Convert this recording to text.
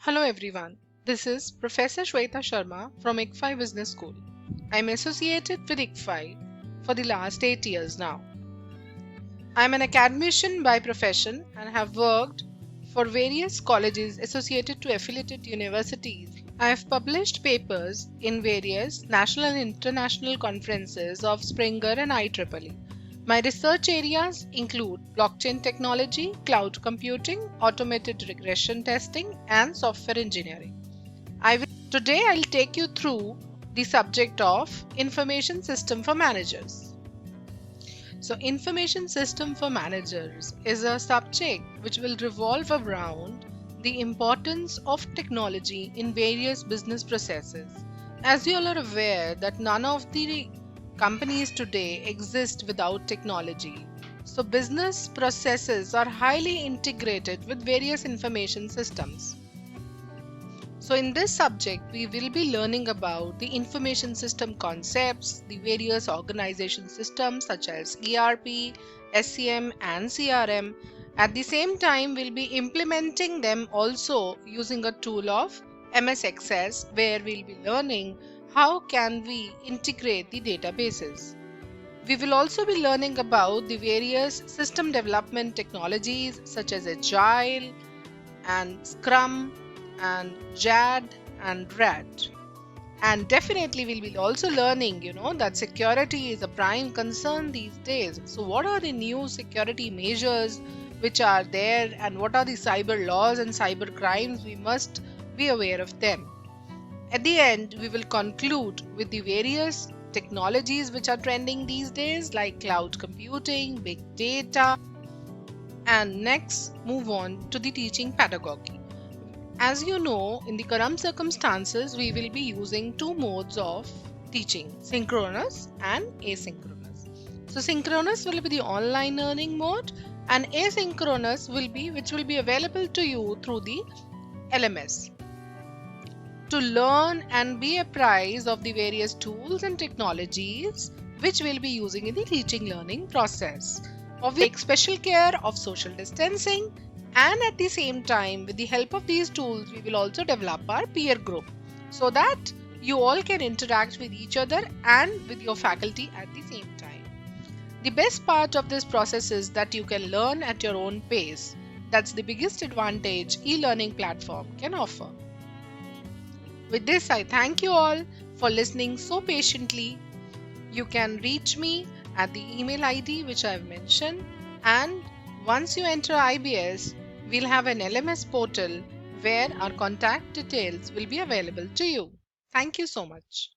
Hello everyone, this is Professor Shweta Sharma from ICFI Business School. I'm associated with ICFI for the last 8 years now. I'm an academician by profession and have worked for various colleges associated to affiliated universities. I have published papers in various national and international conferences of Springer and IEEE. My research areas include blockchain technology, cloud computing, automated regression testing, and software engineering. Today I'll take you through the subject of information system for managers. So information system for managers is a subject which will revolve around the importance of technology in various business processes. As you all are aware that none of the companies today exist without technology. So business processes are highly integrated with various information systems. So in this subject, we will be learning about the information system concepts, the various organization systems such as ERP, SCM and CRM. At the same time, we'll be implementing them also using a tool of MS Access, where we'll be learning how can we integrate the databases. We will also be learning about the various system development technologies such as Agile and Scrum and JAD and RAD. And definitely we'll be also learning, that security is a prime concern these days. So what are the new security measures which are there, and what are the cyber laws and cyber crimes? We must be aware of them. At the end, we will conclude with the various technologies which are trending these days, like cloud computing, big data, and next move on to the teaching pedagogy. As you know, in the current circumstances, we will be using two modes of teaching, synchronous and asynchronous. So synchronous will be the online learning mode, and asynchronous will be which will be available to you through the LMS. To learn and be apprised of the various tools and technologies which we'll be using in the teaching learning process. We take special care of social distancing, and at the same time, with the help of these tools, we will also develop our peer group so that you all can interact with each other and with your faculty at the same time. The best part of this process is that you can learn at your own pace. That's the biggest advantage e-learning platform can offer. With this, I thank you all for listening so patiently. You can reach me at the email ID which I have mentioned, and once you enter IBS, we'll have an LMS portal where our contact details will be available to you. Thank you so much.